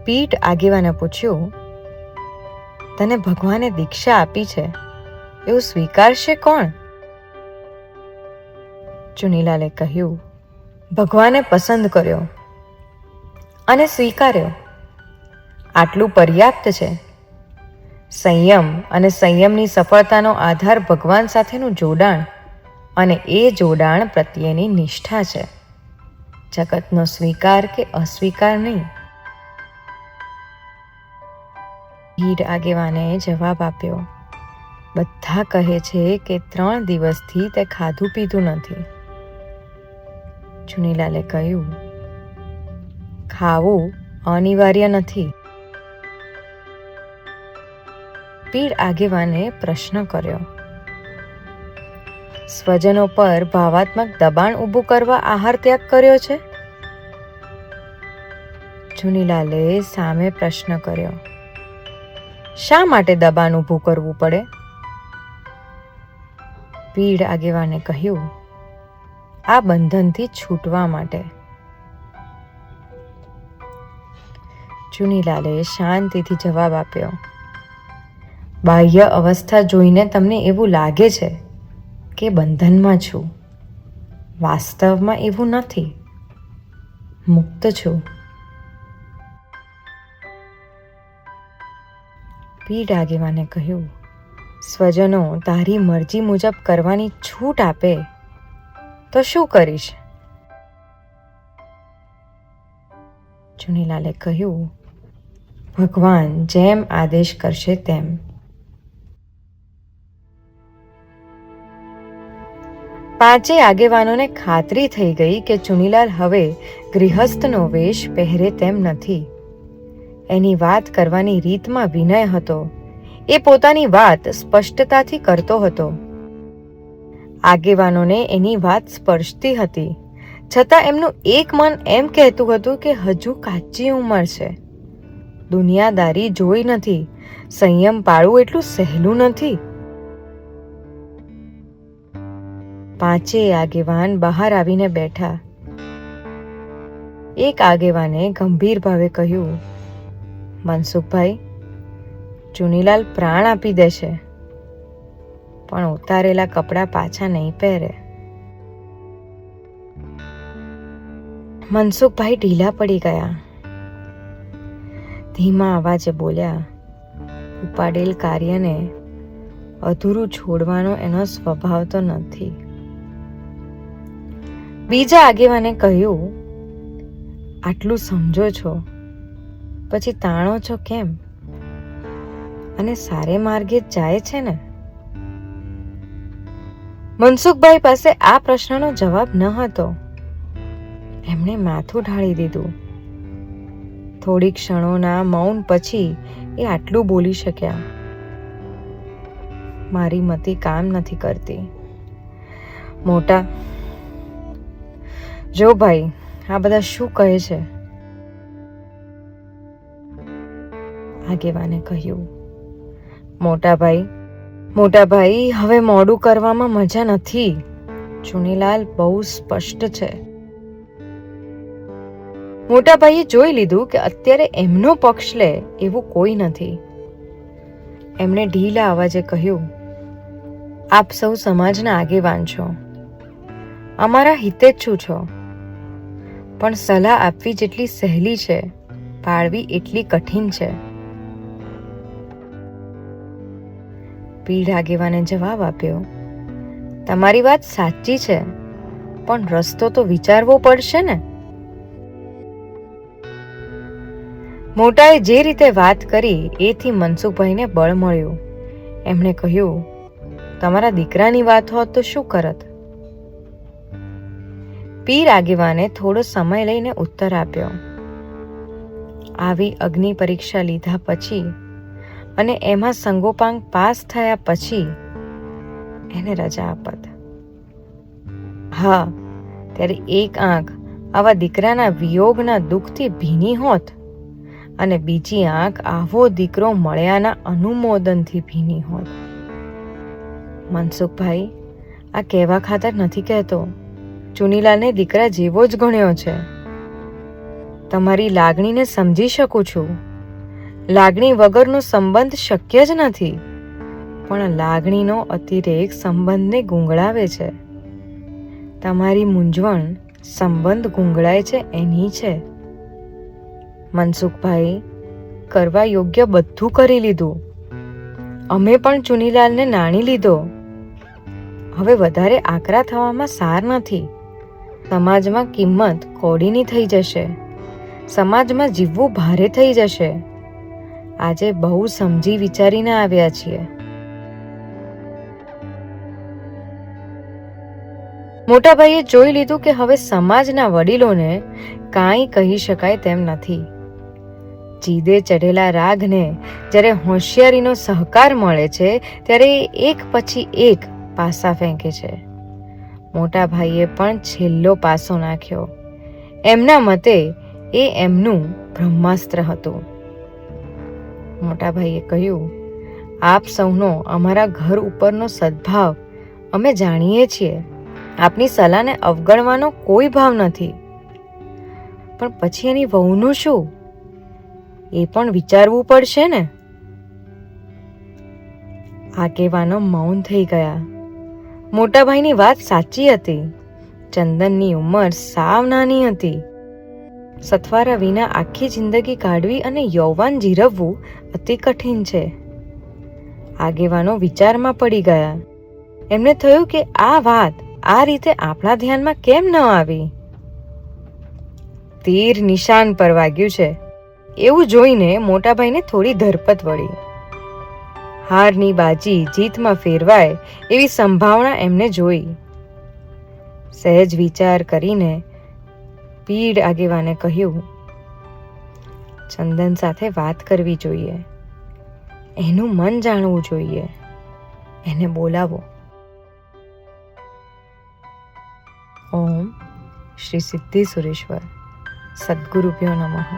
પીઠ આગેવાને પૂછ્યું, તને ભગવાને દીક્ષા આપી છે એવું સ્વીકારશે કોણ? ચુનીલાલે કહ્યું, ભગવાને પસંદ કર્યો અને સ્વીકાર્યો. આટલું પર્યાપ્ત છે. સંયમ અને સંયમની સફળતાનો આધાર ભગવાન સાથેનું જોડાણ અને એ જોડાણ પ્રત્યેની નિષ્ઠા છે, જગતનો સ્વીકાર કે અસ્વીકાર નહીં. પીઠ આગેવાને જવાબ આપ્યો, બધા કહે છે કે 3 દિવસથી તે ખાધું પીધું નથી. ચુનીલાલે કહ્યું, ખાવું અનિવાર્ય નથી. પીઠ આગેવાને પ્રશ્ન કર્યો, સ્વજનો પર ભાવાત્મક દબાણ ઊભું કરવા આહાર ત્યાગ કર્યો છે? ચુનીલાલે સામે પ્રશ્ન કર્યો, શા માટે દબાણ ઊભું કરવું પડે? પીઠ આગેવાને કહ્યું, આ બંધનથી છૂટવા માટે. ચુનીલાલે શાંતિથી જવાબ આપ્યો, બાહ્ય અવસ્થા જોઈને તમને એવું લાગે છે કે બંધનમાં છું. વાસ્તવમાં એવું નથી. મુક્ત છું. પીઠ આગેવાને કહ્યું, સ્વજનો તારી મરજી મુજબ કરવાની છૂટ આપે તો શું કરીશ? ચુનીલાલે કહ્યું, ભગવાન જેમ આદેશ કરશે તેમ. પાંચેય આગેવાનોને ખાતરી થઈ ગઈ કે ચુનીલાલ હવે ગૃહસ્થનો વેશ પહેરે તેમ નથી. એની વાત કરવાની રીતમાં વિનય હતો. એ પોતાની વાત સ્પષ્ટતાથી કરતો હતો. આગેવાનોને એની વાત સ્પર્શતી હતી, છતાં એમનું એક મન એમ કહેતું હતું કે હજુ કાચી ઉંમર છે. દુનિયાદારી જોઈ નથી. સંયમ પાળવું એટલું સહેલું નથી. પાંચેય આગેવાન બહાર આવીને બેઠા. એક આગેવાને ગંભીર ભાવે કહ્યું, મનસુખભાઈ, ચુનીલાલ પ્રાણ આપી દેશે પણ ઉતારેલા કપડાં પાછા નહીં પહેરે. મનસુખભાઈ ઢીલા પડી ગયા. ધીમા અવાજે બોલ્યા, ઉપાડેલ કાર્યને અધૂરું છોડવાનો એનો સ્વભાવ તો નથી. બીજા આગેવાને કહ્યું, આટલું સમજો છો પછી તાણો છો કેમ? અને સારે માર્ગે જાય છે ને? મનસુખભાઈ પાસે આ પ્રશ્નનો જવાબ ન હતો. એમણે માથું ઢાળી દીધું. થોડી ક્ષણોના મૌન પછી એ આટલું બોલી શક્યા, મારી મતિ કામ નથી કરતી. મોટા, જો ભાઈ આ બધા શું કહે છે? આગેવાને કહ્યું, મોટા ભાઈ હવે મોડું કરવામાં મજા નથી. ચુનીલાલ બહુ સ્પષ્ટ છે. મોટાભાઈએ જોઈ લીધું કે અત્યારે એમનો પક્ષ લે એવું કોઈ નથી. એમણે ઢીલા અવાજે કહ્યું, આપ સૌ સમાજના આગેવાન છો, અમારા હિતેચ્છુ છો, પણ સલાહ આપવી જેટલી સહેલી છે, પાળવી એટલી કઠિન છે. પીઠ આગેવાને જવાબ આપ્યો, તમારી વાત સાચી છે, પણ રસ્તો તો વિચારવો પડશે ને. મોટાએ જે રીતે વાત કરી એથી મનસુખભાઈને બળ મળ્યું. એમણે કહ્યું, તમારા દીકરાની વાત હોત તો શું કરત? પીર આગેવાને થોડો સમય લઈને ઉત્તર આપ્યો, આવી અગ્નિ પરીક્ષા લીધા પછી અને એમાં સંગોપાંગ પાસ થયા પછી એને રજા આપત. હા, ત્યારે એક આંખ આવા દીકરાના વિયોગના દુઃખથી ભીની હોત અને બીજી આંખ આવો દીકરો મળ્યાના અનુમોદનથી ભીની હોત. મનસુખભાઈ, આ કહેવા ખાતર નથી કહેતો. ચુનીલાલને દીકરા જેવો જ ગણ્યો છે. તમારી લાગણીને સમજી શકું છું. લાગણી વગરનો સંબંધ શક્ય જ નથી, પણ લાગણીનો અતિરેક સંબંધને ગુંગળાવે છે. તમારી મૂંઝવણ સંબંધ ગુંગળાય છે એની છે. મનસુખભાઈ, કરવા યોગ્ય બધું કરી લીધું. અમે પણ ચુનીલાલને નાણી લીધો. હવે વધારે આકરા થવામાં સાર નથી. સમાજમાં કિંમત કોડીની થઈ જશે. સમાજમાં જીવવું ભારે થઈ જશે. આજે બહુ સમજી વિચારીને આવ્યા છીએ. મોટાભાઈએ જોઈ લીધું કે હવે સમાજના વડીલોને કાંઈ કહી શકાય તેમ નથી. જીદે ચઢેલા રાગને જ્યારે હોશિયારીનો સહકાર મળે છે ત્યારે એક પછી એક પાસા ફેંકે છે. મોટાભાઈએ પણ છેલ્લો પાસો નાખ્યો. એમના મતે એ એમનું બ્રહ્માસ્ત્ર હતું. મોટાભાઈએ કહ્યું, આપ સૌનો અમારા ઘર ઉપરનો સદભાવ અમે જાણીએ છીએ. આપની સલાહને અવગણવાનો કોઈ ભાવ નથી, પણ પછી એની વહુનું શું એ પણ વિચારવું પડશે ને. આગેવાનો મૌન થઈ ગયા. મોટાભાઈની વાત સાચી હતી. ચંદનની ઉંમર સાવ નાની હતી. સથવારા વિના આખી જિંદગી કાઢવી અને યૌવન જીરવવું અતિ કઠિન છે. આગેવાનો વિચારમાં પડી ગયા. એમને થયું કે આ વાત આ રીતે આપણા ધ્યાનમાં કેમ ન આવી. તીર નિશાન પર વાગ્યું છે એવું જોઈને મોટાભાઈને થોડી ધરપત વળી. હારની બાજી જીતમાં ફેરવાય એવી સંભાવના એમને જોઈ. સહેજ વિચાર કરીને પીડ આગેવાને કહ્યું, ચંદન સાથે વાત કરવી જોઈએ. એનું મન જાણવું જોઈએ. એને બોલાવો. ઓમ શ્રી સિદ્ધિ સુરેશ્વર સદગુરુભ્યો નમઃ.